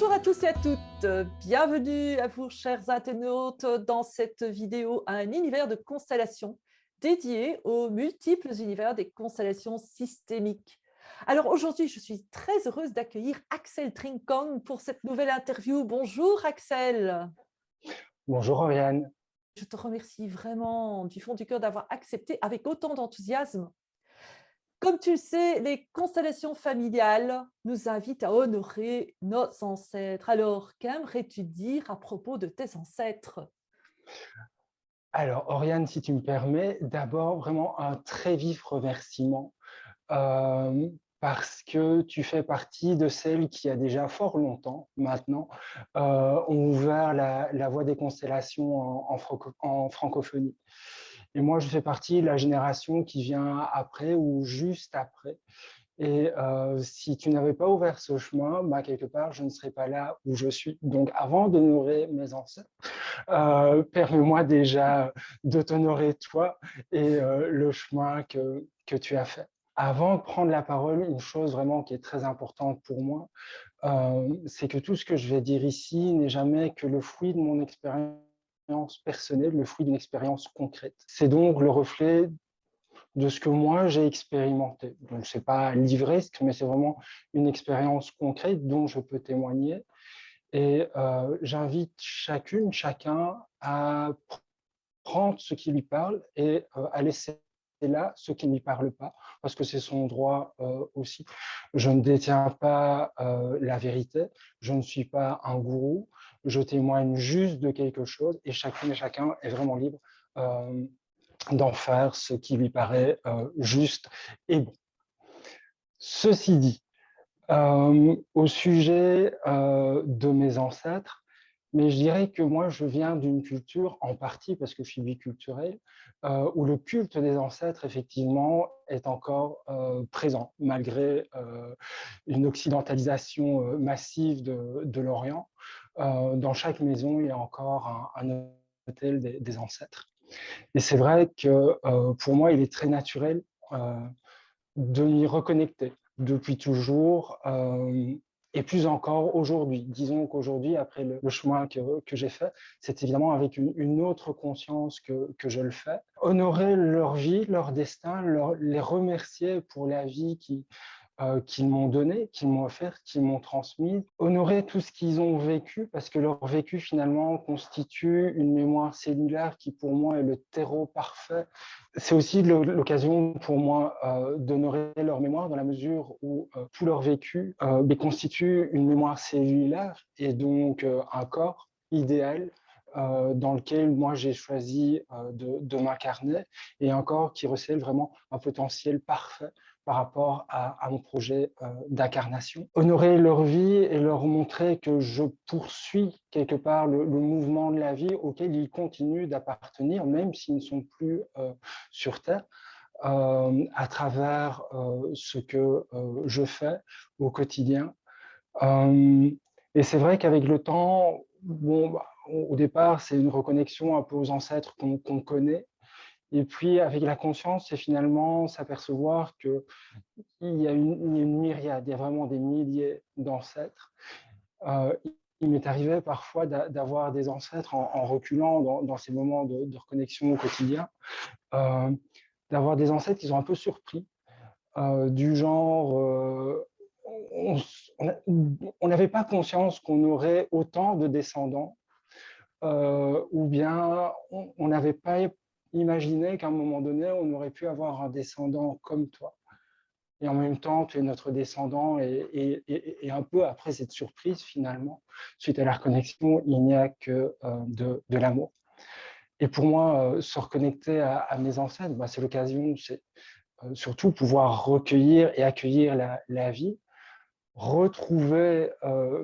Bonjour à tous et à toutes, bienvenue à vous chers internautes dans cette vidéo Un univers de constellations dédié aux multiples univers des constellations systémiques. Alors aujourd'hui, je suis très heureuse d'accueillir Axel Trincon pour cette nouvelle interview. Bonjour Axel. Bonjour Oriane. Je te remercie vraiment du fond du cœur d'avoir accepté avec autant d'enthousiasme. Comme tu le sais, les constellations familiales nous invitent à honorer nos ancêtres. Alors, qu'aimerais-tu dire à propos de tes ancêtres? Alors Oriane, si tu me permets, d'abord vraiment un très vif remerciement euh, parce que tu fais partie de celles qui, a déjà fort longtemps maintenant, ont ouvert la voie des constellations en francophonie. Et moi, je fais partie de la génération qui vient après ou juste après. Et si tu n'avais pas ouvert ce chemin, bah, quelque part, je ne serais pas là où je suis. Donc, avant d'honorer mes ancêtres, permets-moi déjà de t'honorer toi et le chemin que tu as fait. Avant de prendre la parole, une chose vraiment qui est très importante pour moi, c'est que tout ce que je vais dire ici n'est jamais que le fruit de mon expérience personnelle, le fruit d'une expérience concrète. C'est donc le reflet de ce que moi j'ai expérimenté. Donc, ce n'est pas livresque, mais c'est vraiment une expérience concrète dont je peux témoigner. Et j'invite chacune, chacun à prendre ce qui lui parle et à laisser là ce qui ne lui parle pas, parce que c'est son droit aussi. Je ne détiens pas la vérité, je ne suis pas un gourou, je témoigne juste de quelque chose et chacune et chacun est vraiment libre d'en faire ce qui lui paraît juste et bon. Ceci dit, au sujet de mes ancêtres, mais je dirais que moi, je viens d'une culture, en partie parce que je suis biculturel, où le culte des ancêtres, effectivement, est encore présent, malgré une occidentalisation massive de l'Orient. Dans chaque maison, il y a encore un autel des ancêtres. Et c'est vrai que pour moi, il est très naturel de m'y reconnecter depuis toujours et plus encore aujourd'hui. Disons qu'aujourd'hui, après le chemin que j'ai fait, c'est évidemment avec une autre conscience que je le fais. Honorer leur vie, leur destin, les remercier pour la vie qu'ils m'ont donné, qu'ils m'ont offert, qu'ils m'ont transmis. Honorer tout ce qu'ils ont vécu, parce que leur vécu finalement constitue une mémoire cellulaire qui pour moi est le terreau parfait. C'est aussi l'occasion pour moi d'honorer leur mémoire dans la mesure où tout leur vécu constitue une mémoire cellulaire et donc un corps idéal dans lequel moi j'ai choisi de m'incarner et un corps qui recèle vraiment un potentiel parfait par rapport à mon projet d'incarnation. Honorer leur vie et leur montrer que je poursuis quelque part le mouvement de la vie auquel ils continuent d'appartenir, même s'ils ne sont plus sur Terre, à travers ce que je fais au quotidien. Et c'est vrai qu'avec le temps, bon, bah, au départ, c'est une reconnexion un peu aux ancêtres qu'on connaît. Et puis, avec la conscience, c'est finalement s'apercevoir qu'il y a une myriade, il y a vraiment des milliers d'ancêtres. Euh, il m'est arrivé parfois d'avoir des ancêtres en reculant dans ces moments de reconnexion au quotidien, euh, d'avoir des ancêtres qui sont un peu surpris, du genre, on n'avait pas conscience qu'on aurait autant de descendants, ou bien on n'avait pas imaginé qu'à un moment donné, on aurait pu avoir un descendant comme toi. Et en même temps, tu es notre descendant et un peu après cette surprise, finalement, suite à la reconnexion, il n'y a que de l'amour. Et pour moi, se reconnecter à mes ancêtres, bah, c'est l'occasion, c'est surtout pouvoir recueillir et accueillir la vie, retrouver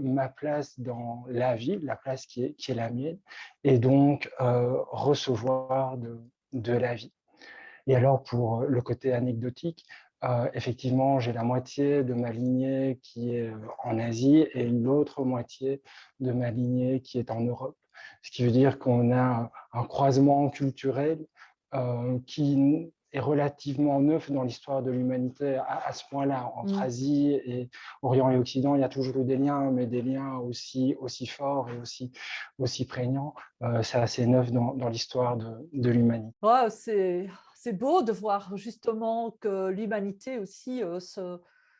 ma place dans la vie, la place qui est la mienne, et donc recevoir de la vie. Et alors, pour le côté anecdotique, effectivement, j'ai la moitié de ma lignée qui est en Asie et l'autre moitié de ma lignée qui est en Europe. Ce qui veut dire qu'on a un croisement culturel qui est relativement neuf dans l'histoire de l'humanité à ce point-là. Entre Mmh. Asie et Orient et Occident, il y a toujours eu des liens, mais des liens aussi forts et aussi prégnants. C'est assez neuf dans l'histoire de l'humanité. Ouais, c'est beau de voir justement que l'humanité aussi,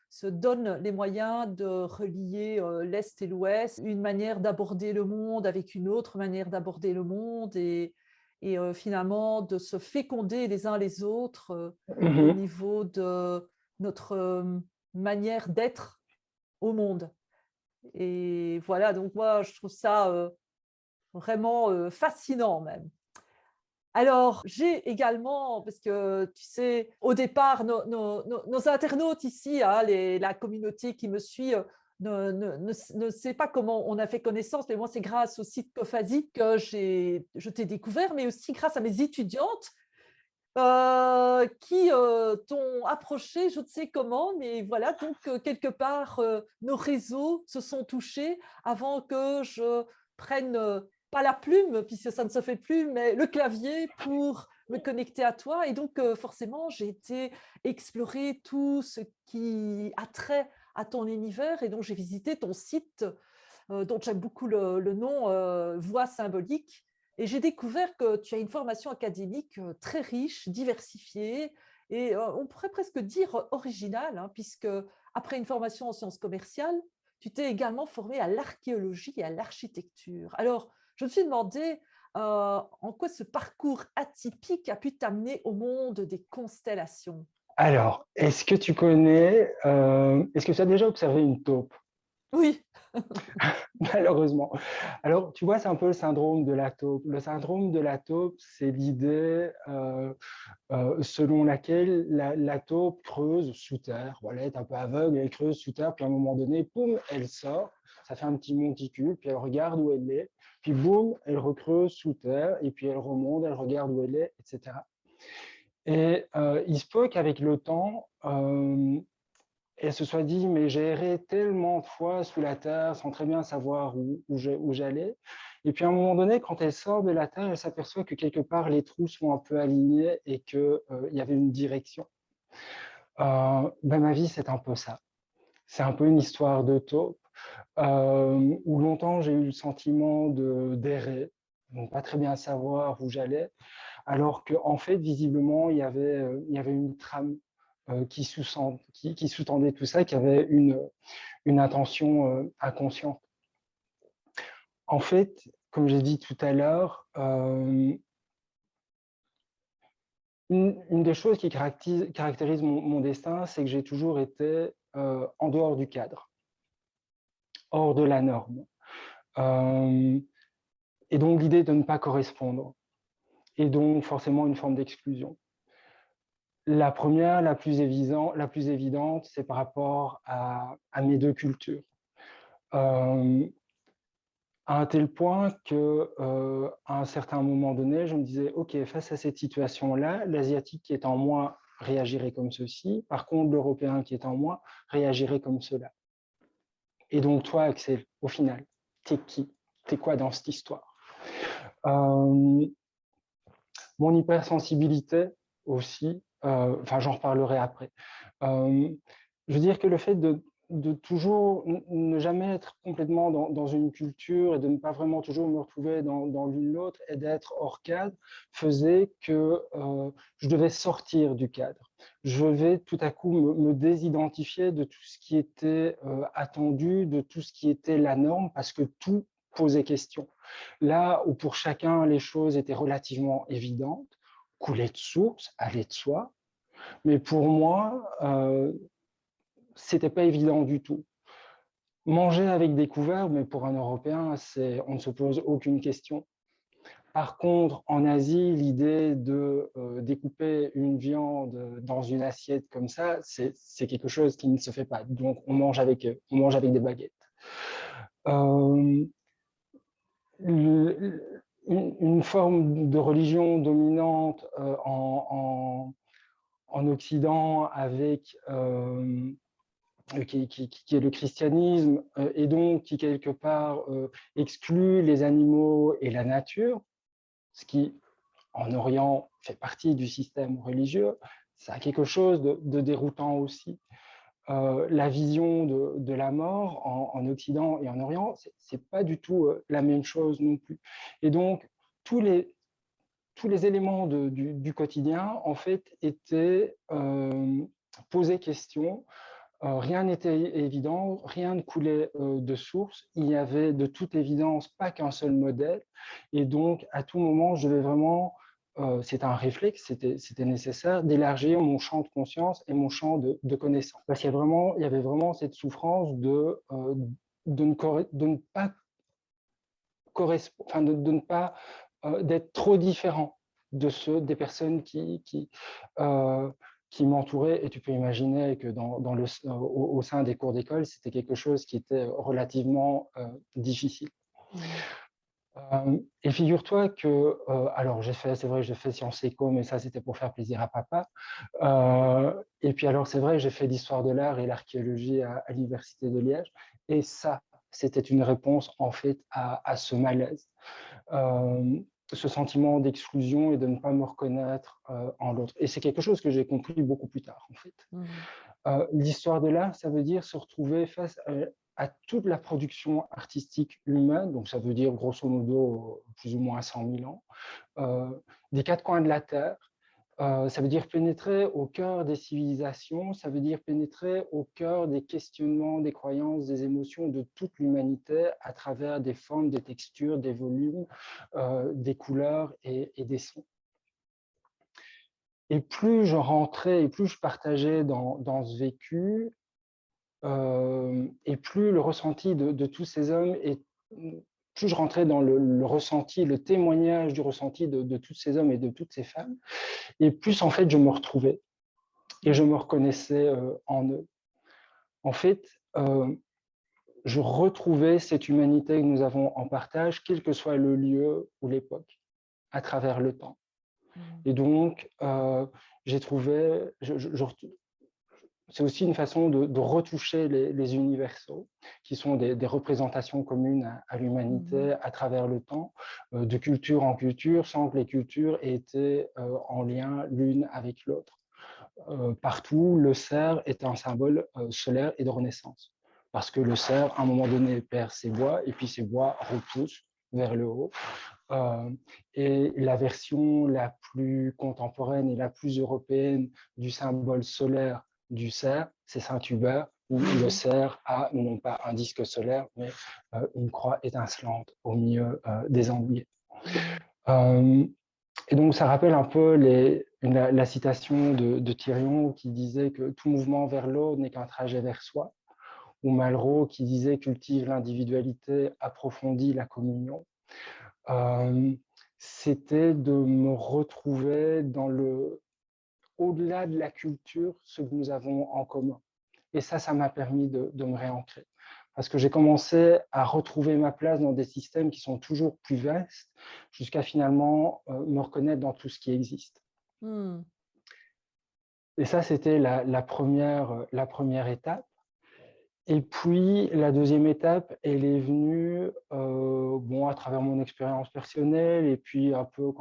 se donne les moyens de relier, l'Est et l'Ouest, une manière d'aborder le monde avec une autre manière d'aborder le monde et finalement de se féconder les uns les autres, au Mhm. niveau de notre, manière d'être au monde et voilà, donc moi je trouve ça, vraiment, fascinant même. Alors, j'ai également, parce que tu sais, au départ, nos internautes ici, hein, la communauté qui me suit, ne sait pas comment on a fait connaissance, mais moi, c'est grâce au site Cofazi que je t'ai découvert, mais aussi grâce à mes étudiantes qui t'ont approché, je ne sais comment, mais voilà, donc quelque part, nos réseaux se sont touchés avant que je prenne, pas la plume, puisque ça ne se fait plus, mais le clavier pour me connecter à toi et donc forcément, j'ai été explorer tout ce qui a trait à ton univers et donc j'ai visité ton site, dont j'aime beaucoup le nom, Voix symbolique et j'ai découvert que tu as une formation académique, très riche, diversifiée et on pourrait presque dire originale, hein, puisque après une formation en sciences commerciales, tu t'es également formé à l'archéologie et à l'architecture. Alors, je me suis demandé, en quoi ce parcours atypique a pu t'amener au monde des constellations? Alors, est-ce que est-ce que tu as déjà observé une taupe? Oui. Malheureusement. Alors, tu vois, c'est un peu le syndrome de la taupe. Le syndrome de la taupe, c'est l'idée selon laquelle la taupe creuse sous terre. Voilà, elle est un peu aveugle, elle creuse sous terre, puis à un moment donné, poum, elle sort, ça fait un petit monticule, puis elle regarde où elle est, puis boum, elle recreuse sous terre, et puis elle remonte, elle regarde où elle est, etc. Et il se peut qu'avec le temps, elle se soit dit, mais j'ai erré tellement de fois sous la terre sans très bien savoir où j'allais. Et puis à un moment donné, quand elle sort de la terre, elle s'aperçoit que quelque part les trous sont un peu alignés et qu'il y avait une direction. Ben, ma vie, c'est un peu ça. C'est un peu une histoire de taupe où longtemps j'ai eu le sentiment d'errer, de ne pas très bien savoir où j'allais, alors qu'en fait, visiblement, il y avait une trame qui sous-tendait tout ça, qui avait une intention inconsciente. En fait, comme j'ai dit tout à l'heure, une des choses qui caractérise mon destin, c'est que j'ai toujours été en dehors du cadre, hors de la norme. Euh, et donc l'idée de ne pas correspondre, et donc forcément une forme d'exclusion. La première, la plus évidente, c'est par rapport à mes deux cultures. Euh, à un tel point que, à un certain moment donné, je me disais, OK, face à cette situation-là, l'Asiatique qui est en moi réagirait comme ceci, par contre, l'Européen qui est en moi réagirait comme cela. Et donc, toi, Axel, au final, t'es qui? T'es quoi dans cette histoire? euh, Mon hypersensibilité aussi, enfin, j'en reparlerai après. Euh, je veux dire que le fait de toujours ne jamais être complètement dans une culture et de ne pas vraiment toujours me retrouver dans l'une l'autre et d'être hors cadre faisait que je devais sortir du cadre. Je vais tout à coup me désidentifier de tout ce qui était attendu, de tout ce qui était la norme, parce que tout posait question. Là où pour chacun les choses étaient relativement évidentes, coulait de source, allait de soi, mais pour moi, c'était pas évident du tout. Manger avec des couverts, mais pour un Européen, on ne se pose aucune question. Par contre, en Asie, l'idée de découper une viande dans une assiette comme ça, c'est quelque chose qui ne se fait pas. Donc, on mange avec des baguettes. Euh, une forme de religion dominante en Occident avec qui est le christianisme, et donc qui quelque part exclut les animaux et la nature, ce qui en Orient fait partie du système religieux, ça a quelque chose de déroutant aussi. La vision de la mort en Occident et en Orient, c'est pas du tout la même chose non plus. Et donc, tous les, tous les éléments du quotidien, en fait, étaient posés question. Rien n'était évident, rien ne coulait de source. Il y avait de toute évidence pas qu'un seul modèle. Et donc, à tout moment, je devais vraiment, c'était un réflexe, c'était nécessaire, d'élargir mon champ de conscience et mon champ de connaissance. Parce il y avait vraiment cette souffrance de ne pas correspondre, enfin, de ne pas d'être trop différent de ceux des personnes qui m'entouraient. Et tu peux imaginer que au sein des cours d'école, c'était quelque chose qui était relativement difficile. Et figure-toi que, alors c'est vrai, j'ai fait Sciences Éco, mais ça c'était pour faire plaisir à papa. Et puis alors c'est vrai, j'ai fait l'histoire de l'art et l'archéologie à l'Université de Liège. Et ça, c'était une réponse en fait à ce malaise. Ce sentiment d'exclusion et de ne pas me reconnaître en l'autre. Et c'est quelque chose que j'ai compris beaucoup plus tard, en fait. L'histoire de l'art, ça veut dire se retrouver face à toute la production artistique humaine, donc ça veut dire grosso modo plus ou moins 100 000 ans, des quatre coins de la Terre. Ça veut dire pénétrer au cœur des civilisations, ça veut dire pénétrer au cœur des questionnements, des croyances, des émotions de toute l'humanité à travers des formes, des textures, des volumes, des couleurs et des sons. Et plus je rentrais et plus je partageais dans ce vécu, et plus le ressenti de tous ces hommes, et plus je rentrais dans le ressenti, le témoignage du ressenti de tous ces hommes et de toutes ces femmes, et plus en fait je me retrouvais et je me reconnaissais en eux. En fait, je retrouvais cette humanité que nous avons en partage, quel que soit le lieu ou l'époque, à travers le temps. Et donc, j'ai trouvé, c'est aussi une façon de retoucher les universaux, qui sont des représentations communes à l'humanité à travers le temps, de culture en culture, sans que les cultures aient été en lien l'une avec l'autre. Partout, le cerf est un symbole solaire et de renaissance. Parce que le cerf, à un moment donné, perd ses bois, et puis ses bois repoussent vers le haut. Et la version la plus contemporaine et la plus européenne du symbole solaire du cerf, c'est Saint-Hubert, où le cerf a non pas un disque solaire, mais une croix étincelante au milieu des andouillets. Et donc, ça rappelle un peu la citation de Thirion qui disait que tout mouvement vers l'autre n'est qu'un trajet vers soi, ou Malraux qui disait cultive l'individualité, approfondit la communion. C'était de me retrouver au-delà de la culture, ce que nous avons en commun. Et ça m'a permis de me réancrer. Parce que j'ai commencé à retrouver ma place dans des systèmes qui sont toujours plus vastes, jusqu'à finalement me reconnaître dans tout ce qui existe. Et ça, c'était la première étape. Et puis, la deuxième étape, elle est venue à travers mon expérience personnelle, et puis un peu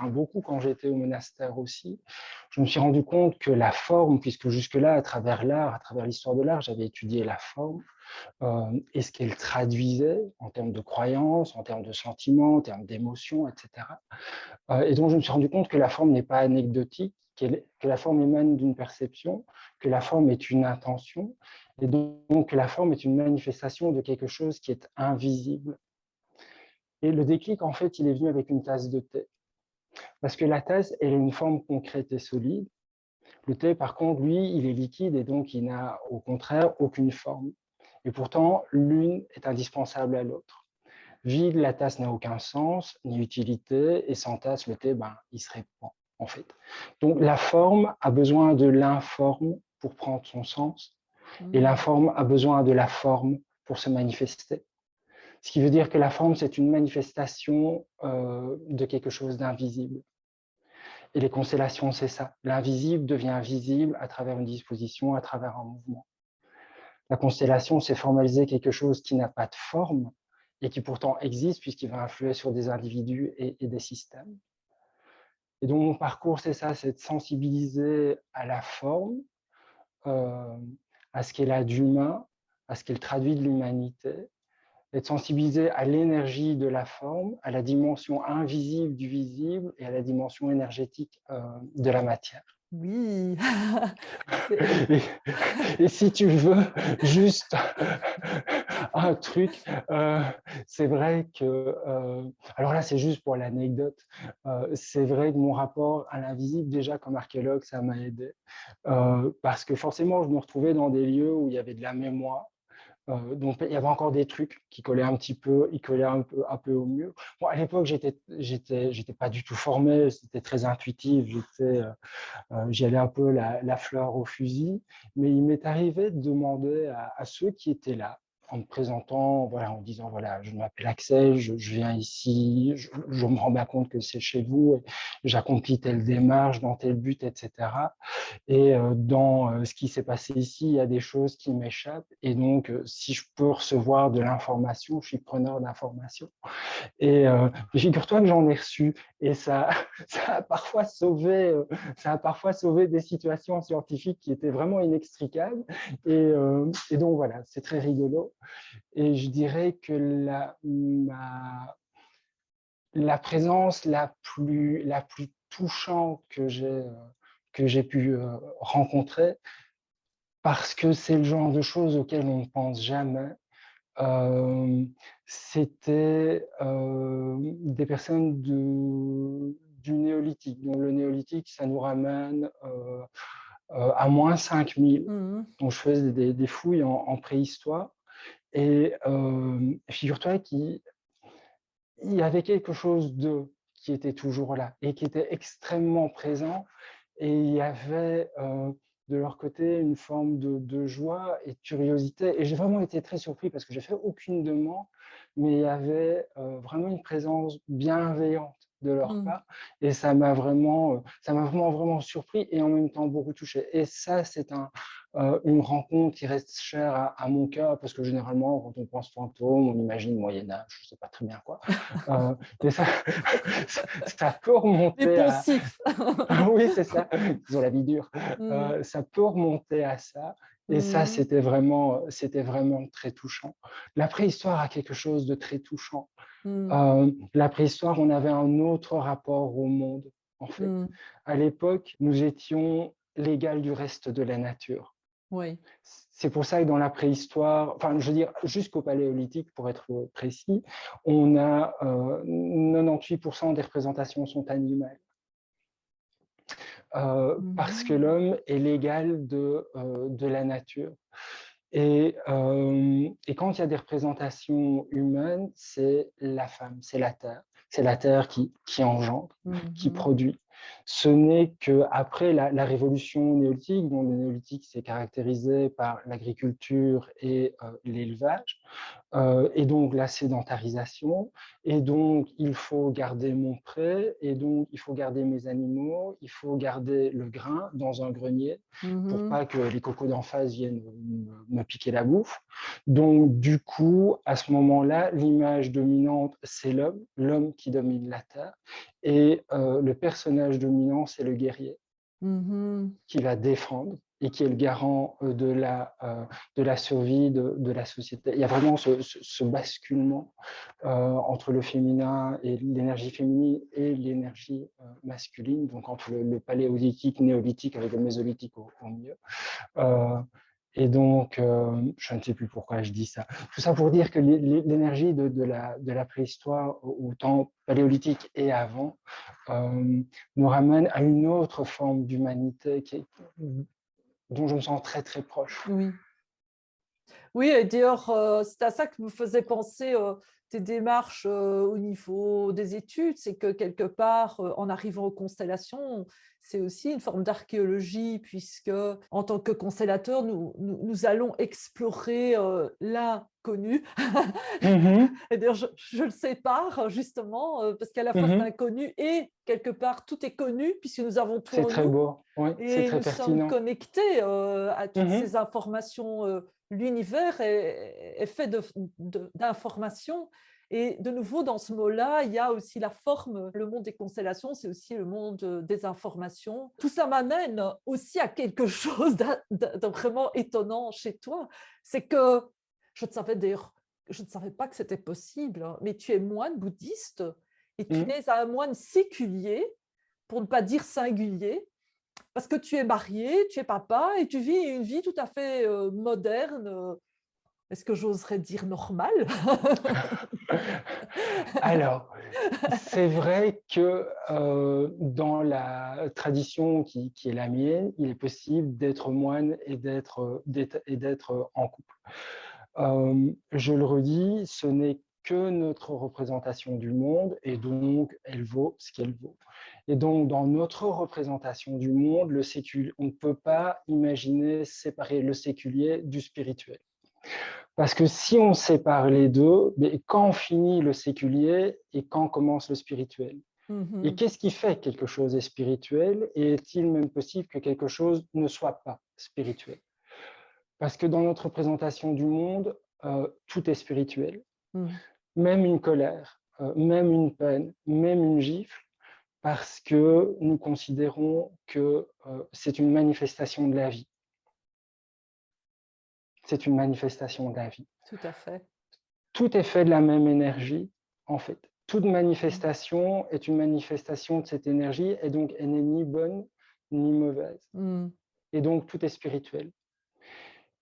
beaucoup quand j'étais au monastère aussi. Je me suis rendu compte que la forme, puisque jusque-là, à travers l'art, à travers l'histoire de l'art, j'avais étudié la forme, et ce qu'elle traduisait en termes de croyances, en termes de sentiments, en termes d'émotions, etc. Et donc, je me suis rendu compte que la forme n'est pas anecdotique, que la forme émane d'une perception, que la forme est une intention, et donc que la forme est une manifestation de quelque chose qui est invisible. Et le déclic, en fait, il est venu avec une tasse de thé. Parce que la tasse, elle a une forme concrète et solide. Le thé, par contre, lui, il est liquide et donc il n'a au contraire aucune forme. Et pourtant, l'une est indispensable à l'autre. Vide, la tasse n'a aucun sens ni utilité, et sans tasse, le thé, il se répand, en fait. Donc, la forme a besoin de l'informe pour prendre son sens, et l'informe a besoin de la forme pour se manifester. Ce qui veut dire que la forme, c'est une manifestation de quelque chose d'invisible. Et les constellations, c'est ça. L'invisible devient visible à travers une disposition, à travers un mouvement. La constellation, c'est formaliser quelque chose qui n'a pas de forme et qui pourtant existe puisqu'il va influer sur des individus et des systèmes. Et donc mon parcours, c'est ça, c'est de sensibiliser à la forme, heu, à ce qu'elle a d'humain, à ce qu'elle traduit de l'humanité, et de sensibiliser à l'énergie de la forme, à la dimension invisible du visible et à la dimension énergétique, de la matière. Oui. C'est Et et si tu veux juste un truc, c'est vrai que, alors là, c'est juste pour l'anecdote, c'est vrai que mon rapport à l'invisible, déjà comme archéologue, ça m'a aidé, parce que forcément, je me retrouvais dans des lieux où il y avait de la mémoire. Donc il y avait encore des trucs qui collaient un petit peu, ils collaient un peu au mur. Bon, à l'époque, j'étais pas du tout formé, c'était très intuitif, j'y allais un peu la fleur au fusil, mais il m'est arrivé de demander à ceux qui étaient là, en me présentant, voilà, en disant, voilà, je m'appelle Axel, je viens ici, je me rends bien compte que c'est chez vous, et j'accomplis telle démarche dans tel but, etc. Et dans ce qui s'est passé ici, il y a des choses qui m'échappent. Et donc, si je peux recevoir de l'information, je suis preneur d'informations. Et figure-toi que j'en ai reçu. Et ça, ça a parfois sauvé, ça a parfois sauvé des situations scientifiques qui étaient vraiment inextricables. Et donc voilà, c'est très rigolo. Et je dirais que la présence la plus touchante que j'ai pu rencontrer, parce que c'est le genre de choses auxquelles on ne pense jamais. Hem, C'était, des personnes du néolithique. Donc le néolithique, ça nous ramène, à -5000. mmh Donc je faisais des fouilles en préhistoire, et figure-toi qu'il y avait quelque chose d'eux qui était toujours là et qui était extrêmement présent, et il y avait, de leur côté une forme de joie et de curiosité, et j'ai vraiment été très surpris parce que j'ai fait aucune demande, mais il y avait, vraiment une présence bienveillante de leur mh. part, et ça m'a vraiment, vraiment surpris et en même temps beaucoup touché, et ça, c'est une rencontre qui reste chère à mon cœur, parce que généralement, quand on pense fantôme, on imagine Moyen Âge, je ne sais pas très bien quoi, mais ça ça peut Les remonter à poncifs. oui, c'est ça, ils ont la vie dure. Mmh. Ça peut remonter à ça, et ça, Mmh. c'était vraiment très touchant. La préhistoire a quelque chose de très touchant. Mmh. La préhistoire, on avait un autre rapport au monde, en fait. Mmh. À l'époque, nous étions l'égal du reste de la nature. Oui. C'est pour ça que dans la préhistoire, enfin, je veux dire, jusqu'au paléolithique, pour être précis, on a 98% des représentations sont animales. Parce que Mmh. l'homme est l'égal de la nature. Et quand il y a des représentations humaines, c'est la femme, c'est la terre. C'est la terre qui engendre, qui Mmh. produit. Ce n'est qu'après la révolution néolithique, dont le néolithique s'est caractérisé par l'agriculture et l'élevage, et donc la sédentarisation, et donc il faut garder mon pré, et donc il faut garder mes animaux, il faut garder le grain dans un grenier pour Mmh. pas que les cocos d'en face viennent me piquer la bouffe. Donc du coup, à ce moment-là, l'image dominante, c'est l'homme qui domine la terre, et le personnage dominant, c'est le guerrier Mmh. qui va défendre et qui est le garant de la survie de la société. Il y a vraiment ce basculement entre le féminin et l'énergie féminine et l'énergie masculine, donc entre le paléolithique, néolithique avec le mésolithique au milieu. Euh, et donc, je ne sais plus pourquoi je dis ça. Tout ça pour dire que l'énergie de la préhistoire au temps paléolithique et avant nous ramène à une autre forme d'humanité dont je me sens très très proche. Oui. Oui et d'ailleurs, c'est à ça que me faisait penser, tes démarches, au niveau des études. C'est que quelque part, en arrivant aux constellations, c'est aussi une forme d'archéologie puisque, en tant que constellateur, nous allons explorer, l'inconnu. Mhm, Et d'ailleurs, je le sépare justement, parce qu'à la fois c'est mhm. inconnu et quelque part tout est connu puisque nous avons tout C'est en très nous. beau, oui, c'est Et très nous sommes pertinent. connectés, à toutes Mhm, ces informations, l'univers est fait d'informations Et de nouveau, dans ce mot-là, il y a aussi la forme. Le monde des constellations, c'est aussi le monde des informations. Tout ça m'amène aussi à quelque chose de vraiment étonnant chez toi. C'est que je ne savais d'ailleurs, je ne savais pas que c'était possible, hein, mais tu es moine bouddhiste et tu Mmh. es un moine séculier, pour ne pas dire singulier, parce que tu es marié, tu es papa et tu vis une vie tout à fait moderne. Est-ce que j'oserais dire normale? Alors, c'est vrai que, dans la tradition qui est la mienne, il est possible d'être moine et d'être en couple. Je le redis, ce n'est que notre représentation du monde et donc elle vaut ce qu'elle vaut. Et donc dans notre représentation du monde, on ne peut pas imaginer séparer le séculier du spirituel. Parce que si on sépare les deux, mais quand finit le séculier et quand commence le spirituel? Et Mhm. qu'est-ce qui fait que quelque chose est spirituel? Et est-il même possible que quelque chose ne soit pas spirituel? Parce que dans notre représentation du monde, tout est spirituel, Mhm. même une colère, même une peine, même une gifle, parce que nous considérons que c'est une manifestation de la vie. C'est une manifestation de la vie. Tout à fait. Tout est fait de la même énergie, en fait. Toute Mhm. manifestation est une manifestation de cette énergie, et donc elle n'est ni bonne ni mauvaise. Mhm. Et donc tout est spirituel.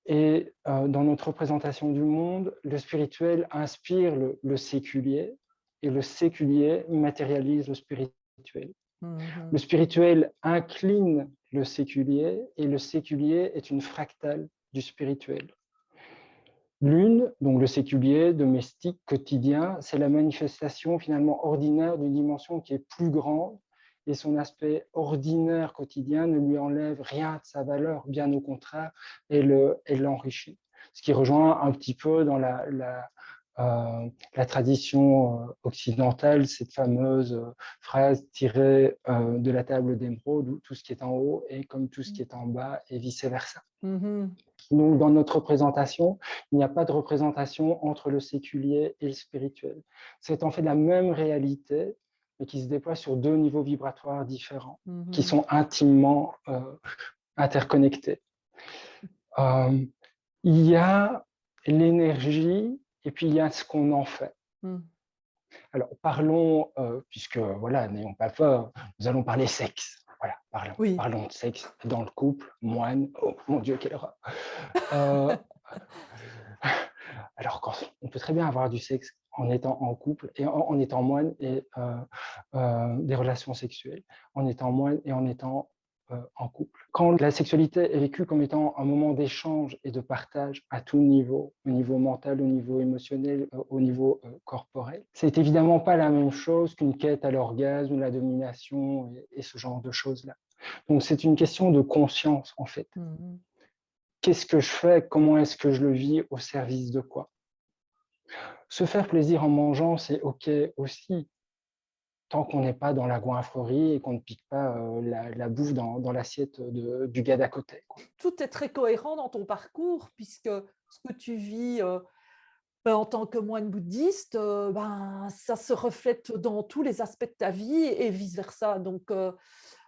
Et dans notre représentation du monde, le spirituel inspire le séculier, et le séculier matérialise le spirituel. Le Mhm. spirituel incline le séculier, et le séculier est une fractale du spirituel. L'une, donc le séculier, domestique, quotidien, c'est la manifestation finalement ordinaire d'une dimension qui est plus grande, et son aspect ordinaire quotidien ne lui enlève rien de sa valeur, bien au contraire, et l'enrichit. Ce qui rejoint un petit peu dans la tradition occidentale, cette fameuse phrase tirée de la table d'émeraude, où tout ce qui est en haut est comme tout ce qui est en bas, et vice-versa. Mhm. Donc, dans notre représentation, il n'y a pas de représentation entre le séculier et le spirituel. C'est en fait la même réalité, mais qui se déploie sur deux niveaux vibratoires différents, qui Mhm. sont intimement interconnectés. Euh, il y a l'énergie et puis il y a ce qu'on en fait. Mhm. Alors, parlons, puisque voilà, n'ayons pas peur, nous allons parler sexe. Voilà, Oui. parlons de sexe dans le couple, moine. Oh mon Dieu, quelle horreur. Euh, Alors on peut très bien avoir du sexe en étant en couple et en étant moine et des relations sexuelles, en étant moine et en étant en couple. Quand la sexualité est vécue comme étant un moment d'échange et de partage à tout niveau, au niveau mental, au niveau émotionnel, au niveau corporel, c'est évidemment pas la même chose qu'une quête à l'orgasme, la domination et ce genre de choses-là. Donc c'est une question de conscience en fait. Mhm. Qu'est-ce que je fais? Comment est-ce que je le vis? Au service de quoi? Se faire plaisir en mangeant, c'est OK aussi, tant qu'on n'est pas dans la goinfrerie et qu'on ne pique pas la bouffe dans l'assiette du gars d'à côté, quoi. Tout est très cohérent dans ton parcours puisque ce que tu vis en tant que moine bouddhiste, ben, ça se reflète dans tous les aspects de ta vie et vice-versa. Donc,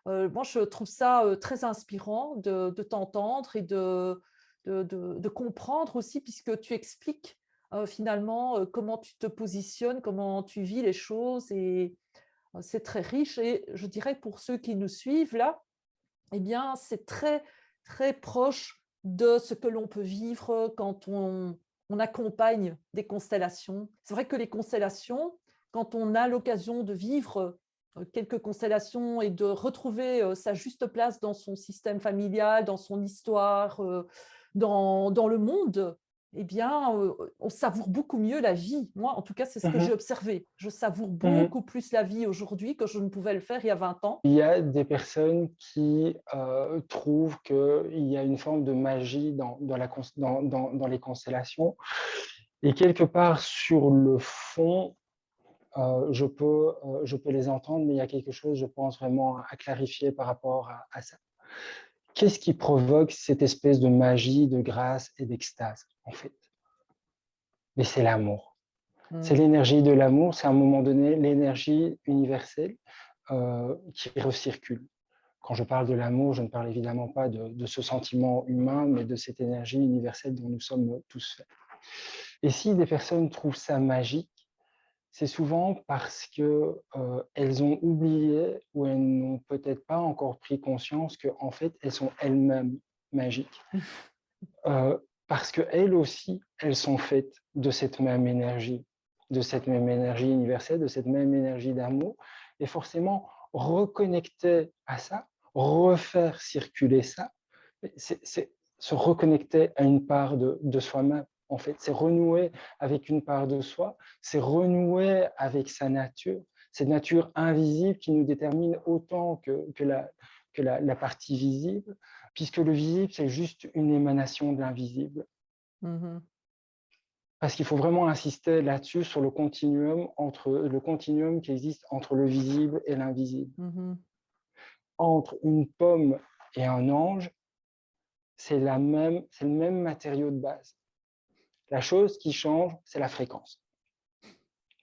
moi, je trouve ça très inspirant de t'entendre et de comprendre aussi, puisque tu expliques finalement comment tu te positionnes, comment tu vis les choses. Et c'est très riche. Et je dirais pour ceux qui nous suivent là, eh bien, c'est très, très proche de ce que l'on peut vivre quand on accompagne des constellations. C'est vrai que les constellations, quand on a l'occasion de vivre quelques constellations et de retrouver sa juste place dans son système familial, dans son histoire, dans le monde, eh bien, on savoure beaucoup mieux la vie. Moi, en tout cas, c'est ce que j'ai Mmh. observé. Je savoure Mmh. beaucoup plus la vie aujourd'hui que je ne pouvais le faire il y a 20 ans. Il y a des personnes qui trouvent qu'il y a une forme de magie dans les constellations, et quelque part sur le fond, je peux les entendre, mais il y a quelque chose, je pense, vraiment à clarifier par rapport à ça. Qu'est-ce qui provoque cette espèce de magie, de grâce et d'extase, en fait? Mais c'est l'amour. C'est l'énergie de l'amour, c'est à un moment donné l'énergie universelle qui recircule. Quand je parle de l'amour, je ne parle évidemment pas de ce sentiment humain, mais de cette énergie universelle dont nous sommes tous faits. Et si des personnes trouvent ça magique, c'est souvent parce que elles ont oublié ou elles n'ont peut-être pas encore pris conscience qu'en fait, elles sont elles-mêmes magiques. Parce qu'elles aussi, elles sont faites de cette même énergie universelle, de cette même énergie d'amour. Et forcément, reconnecter à ça, refaire circuler ça, c'est se reconnecter à une part de soi-même. En fait, c'est renouer avec une part de soi, c'est renouer avec sa nature, cette nature invisible qui nous détermine autant que la partie visible, puisque le visible, c'est juste une émanation de l'invisible. Mmh. Parce qu'il faut vraiment insister là-dessus, sur le continuum qui existe entre le visible et l'invisible. Mmh. Entre une pomme et un ange, c'est le même matériau de base. La chose qui change, c'est la fréquence.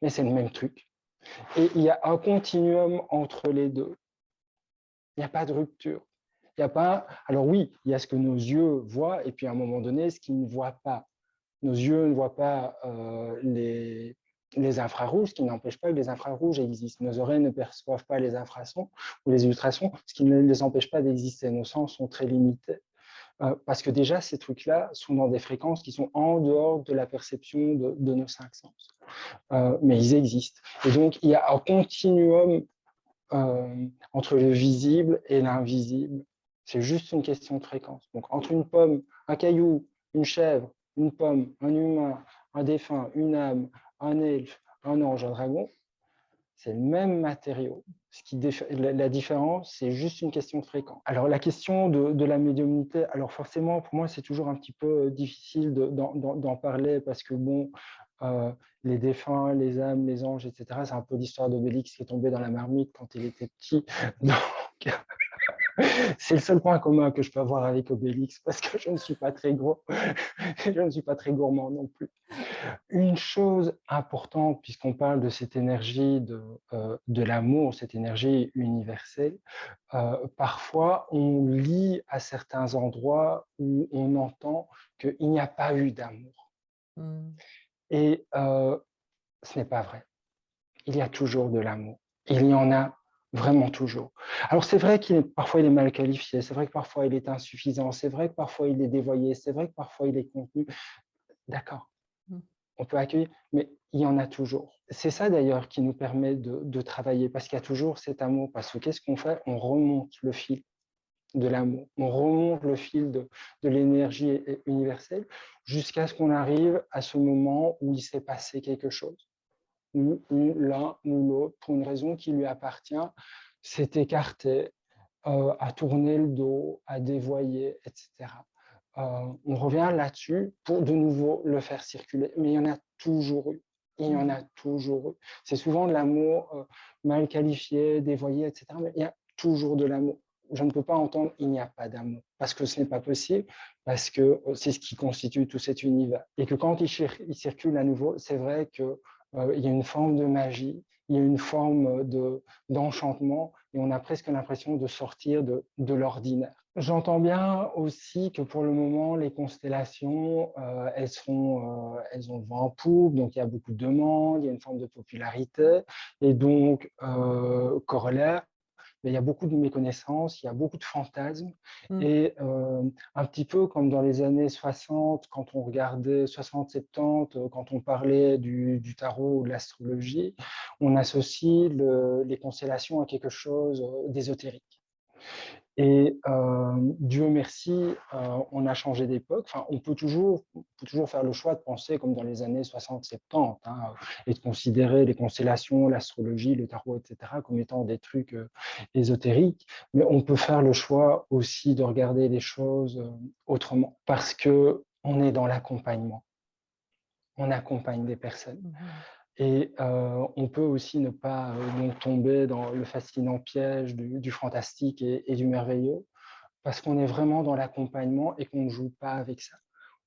Mais c'est le même truc. Et il y a un continuum entre les deux. Il n'y a pas de rupture. Il y a pas. Alors oui, il y a ce que nos yeux voient, et puis à un moment donné, ce qu'ils ne voient pas. Nos yeux ne voient pas les infrarouges, ce qui n'empêche pas que les infrarouges existent. Nos oreilles ne perçoivent pas les infrasons ou les ultrasons, ce qui ne les empêche pas d'exister. Nos sens sont très limités. Parce que déjà, ces trucs-là sont dans des fréquences qui sont en dehors de la perception de nos cinq sens. Mais ils existent. Et donc, il y a un continuum entre le visible et l'invisible. C'est juste une question de fréquence. Donc, entre une pomme, un caillou, une chèvre, une pomme, un humain, un défunt, une âme, un elfe, un ange, un dragon, c'est le même matériau. La différence, c'est juste une question de fréquence. Alors, la question de la médiumnité, alors forcément, pour moi, c'est toujours un petit peu difficile d'en parler parce que, bon, les défunts, les âmes, les anges, etc., c'est un peu l'histoire d'Obélix qui est tombé dans la marmite quand il était petit. Donc, c'est le seul point commun que je peux avoir avec Obélix parce que je ne suis pas très gros, je ne suis pas très gourmand non plus. Une chose importante, puisqu'on parle de cette énergie de l'amour, cette énergie universelle, parfois on lit à certains endroits où on entend qu'il n'y a pas eu d'amour. Mmh. Et ce n'est pas vrai. Il y a toujours de l'amour. Il y en a vraiment toujours. Alors c'est vrai parfois il est mal qualifié, c'est vrai que parfois il est insuffisant, c'est vrai que parfois il est dévoyé, c'est vrai que parfois il est contenu. D'accord, Mmh. on peut accueillir, mais il y en a toujours. C'est ça d'ailleurs qui nous permet de travailler, parce qu'il y a toujours cet amour. Parce que qu'est-ce qu'on fait? On remonte le fil de l'amour, on remonte le fil de l'énergie universelle jusqu'à ce qu'on arrive à ce moment où il s'est passé quelque chose, où l'un ou l'autre, pour une raison qui lui appartient, s'est écarté, à tourner le dos, à dévoyer, etc. On revient là-dessus pour de nouveau le faire circuler. Mais il y en a toujours eu. Il y en Mmh. a toujours eu. C'est souvent de l'amour mal qualifié, dévoyé, etc. Mais il y a toujours de l'amour. Je ne peux pas entendre il n'y a pas d'amour, parce que ce n'est pas possible, parce que c'est ce qui constitue tout cet univers. Et que quand il circule à nouveau, c'est vrai qu'il y a une forme de magie, il y a une forme d'enchantement, et on a presque l'impression de sortir de l'ordinaire. J'entends bien aussi que pour le moment, les constellations, elles ont le vent en poupe, donc il y a beaucoup de demandes, il y a une forme de popularité, et donc, corollaire, mais il y a beaucoup de méconnaissances, il y a beaucoup de fantasmes, Mmh. et un petit peu comme dans les années 60, quand on regardait 60-70, quand on parlait du tarot ou de l'astrologie, on associe les constellations à quelque chose d'ésotérique. Et Dieu merci, on a changé d'époque. Enfin, on peut toujours faire le choix de penser comme dans les années 60-70, hein, et de considérer les constellations, l'astrologie, le tarot, etc., comme étant des trucs ésotériques. Mais on peut faire le choix aussi de regarder les choses autrement, parce que on est dans l'accompagnement. On accompagne des personnes. Mmh. Et on peut aussi ne pas donc tomber dans le fascinant piège du fantastique et du merveilleux, parce qu'on est vraiment dans l'accompagnement et qu'on ne joue pas avec ça.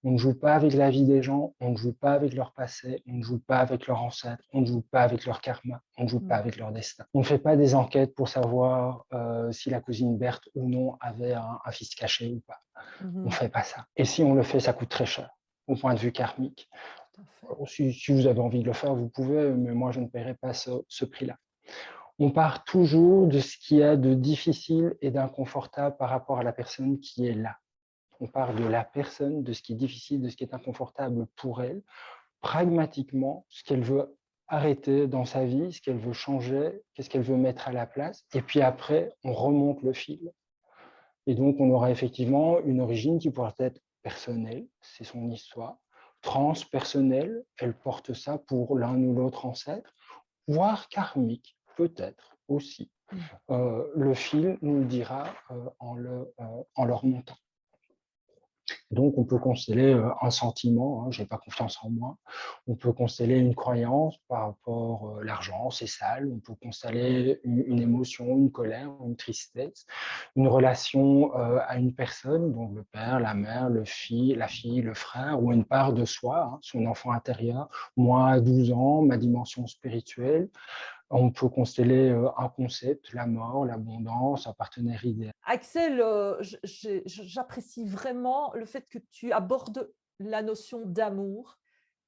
On ne joue pas avec la vie des gens, on ne joue pas avec leur passé, on ne joue pas avec leurs ancêtres, on ne joue pas avec leur karma, on ne joue pas Mmh. avec leur destin. On ne fait pas des enquêtes pour savoir si la cousine Berthe ou non avait un fils caché ou pas. On ne Mmh. fait pas ça. Et si on le fait, ça coûte très cher au point de vue karmique. Tout à fait. Si vous avez envie de le faire, vous pouvez, mais moi, je ne paierai pas ce prix-là. On part toujours de ce qu'il y a de difficile et d'inconfortable par rapport à la personne qui est là. On part de la personne, de ce qui est difficile, de ce qui est inconfortable pour elle, pragmatiquement, ce qu'elle veut arrêter dans sa vie, ce qu'elle veut changer, qu'est-ce qu'elle veut mettre à la place. Et puis après, on remonte le fil. Et donc, on aura effectivement une origine qui pourra être personnelle, c'est son histoire, transpersonnelle, elle porte ça pour l'un ou l'autre ancêtre, voire karmique, peut-être aussi. Mmh. Le fil nous le dira en le remontant. Donc, on peut consteller un sentiment, hein, j'ai pas confiance en moi. On peut consteller une croyance par rapport l'argent, c'est sale. On peut consteller une émotion, une colère, une tristesse, une relation à une personne, donc le père, la mère, la fille, le frère, ou une part de soi, hein, son enfant intérieur. Moi, à 12 ans, ma dimension spirituelle. On peut consteller un concept, la mort, l'abondance, un partenaire idéal. Axel, j'apprécie vraiment le fait que tu abordes la notion d'amour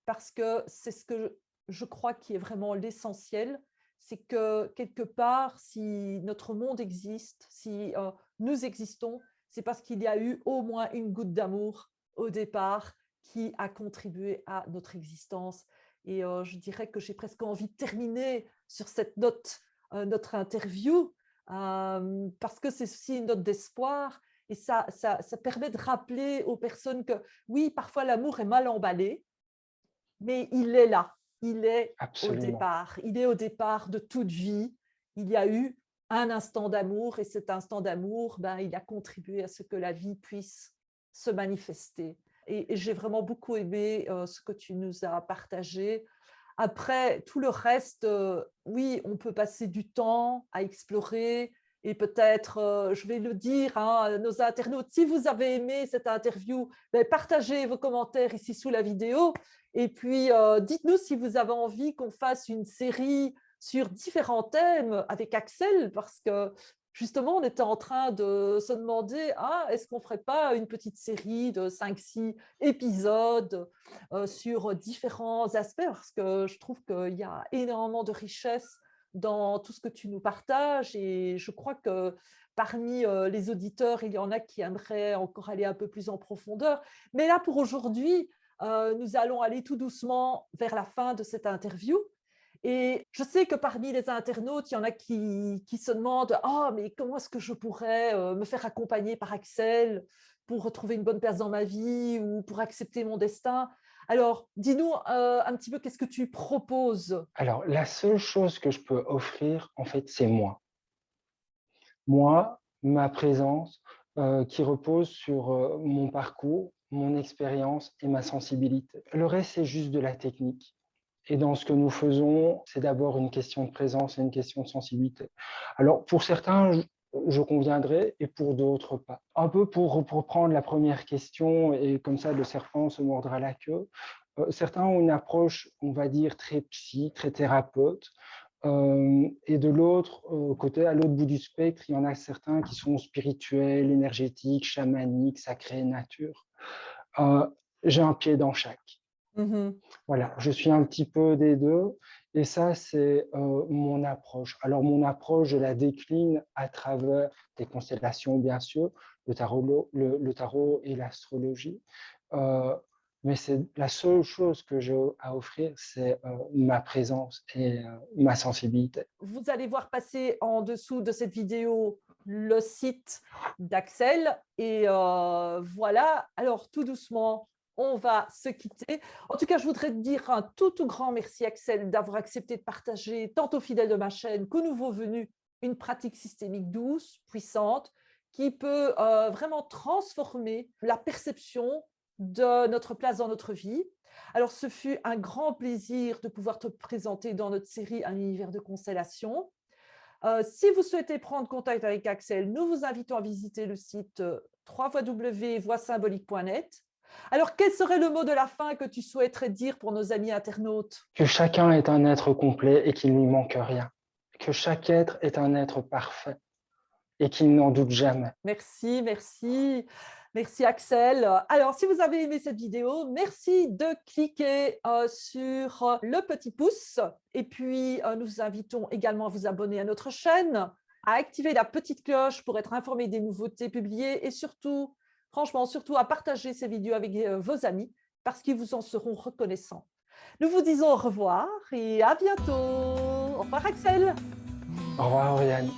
parce que c'est ce que je crois qui est vraiment l'essentiel. C'est que quelque part, si notre monde existe, si nous existons, c'est parce qu'il y a eu au moins une goutte d'amour au départ qui a contribué à notre existence. Et je dirais que j'ai presque envie de terminer sur cette note, notre interview, parce que c'est aussi une note d'espoir et ça permet de rappeler aux personnes que oui, parfois l'amour est mal emballé, mais il est là, il est au Absolument. départ. Il est au départ de toute vie. Il y a eu un instant d'amour et cet instant d'amour, ben, il a contribué à ce que la vie puisse se manifester. Et j'ai vraiment beaucoup aimé ce que tu nous as partagé. Après, tout le reste, oui, on peut passer du temps à explorer et peut-être, je vais le dire hein, à nos internautes, si vous avez aimé cette interview, ben, partagez vos commentaires ici sous la vidéo et puis, dites-nous si vous avez envie qu'on fasse une série sur différents thèmes avec Axel, parce que justement, on était en train de se demander, ah, est-ce qu'on ne ferait pas une petite série de 5-6 épisodes sur différents aspects, parce que je trouve qu'il y a énormément de richesse dans tout ce que tu nous partages et je crois que parmi les auditeurs, il y en a qui aimeraient encore aller un peu plus en profondeur. Mais là, pour aujourd'hui, nous allons aller tout doucement vers la fin de cette interview. Et je sais que parmi les internautes, il y en a qui se demandent «Ah, mais comment est-ce que je pourrais me faire accompagner par Axel pour retrouver une bonne place dans ma vie ou pour accepter mon destin?» Alors, dis-nous un petit peu qu'est-ce que tu proposes? Alors, la seule chose que je peux offrir, en fait, c'est moi. Moi, ma présence, qui repose sur, mon parcours, mon expérience et ma sensibilité. Le reste, c'est juste de la technique et dans ce que nous faisons, c'est d'abord une question de présence et une question de sensibilité. Alors pour certains, je conviendrai et pour d'autres pas. Un peu pour reprendre la première question et comme ça le serpent se mordra la queue, certains ont une approche, on va dire, très psy, très thérapeute, et de l'autre côté, à l'autre bout du spectre, il y en a certains qui sont spirituels, énergétiques, chamaniques, sacrés, nature. Heu, j'ai un pied dans chaque. Mmh. Voilà, je suis un petit peu des 2 et ça, c'est, mon approche. Alors mon approche, je la décline à travers des constellations, bien sûr, le tarot et l'astrologie, heu, mais c'est la seule chose que j'ai à offrir, c'est, ma présence et ma sensibilité. Vous allez voir passer en dessous de cette vidéo le site d'Axel et voilà. Alors tout doucement, on va se quitter. En tout cas, je voudrais te dire un tout grand merci Axel d'avoir accepté de partager tant aux fidèles de ma chaîne qu'aux nouveaux venus une pratique systémique douce, puissante, qui peut vraiment transformer la perception de notre place dans notre vie. Alors, ce fut un grand plaisir de pouvoir te présenter dans notre série Un univers de constellation. Si vous souhaitez prendre contact avec Axel, nous vous invitons à visiter le site www.voixsymbolique.net. Alors, quel serait le mot de la fin que tu souhaiterais dire pour nos amis internautes? Que chacun est un être complet et qu'il ne lui manque rien. Que chaque être est un être parfait et qu'il n'en doute jamais. Merci, merci. Merci Axel. Alors, si vous avez aimé cette vidéo, merci de cliquer sur le petit pouce. Et puis, nous vous invitons également à vous abonner à notre chaîne, à activer la petite cloche pour être informé des nouveautés publiées et surtout, franchement, surtout à partager ces vidéos avec vos amis parce qu'ils vous en seront reconnaissants. Nous vous disons au revoir et à bientôt. Au revoir Axel. Au revoir, Oriane.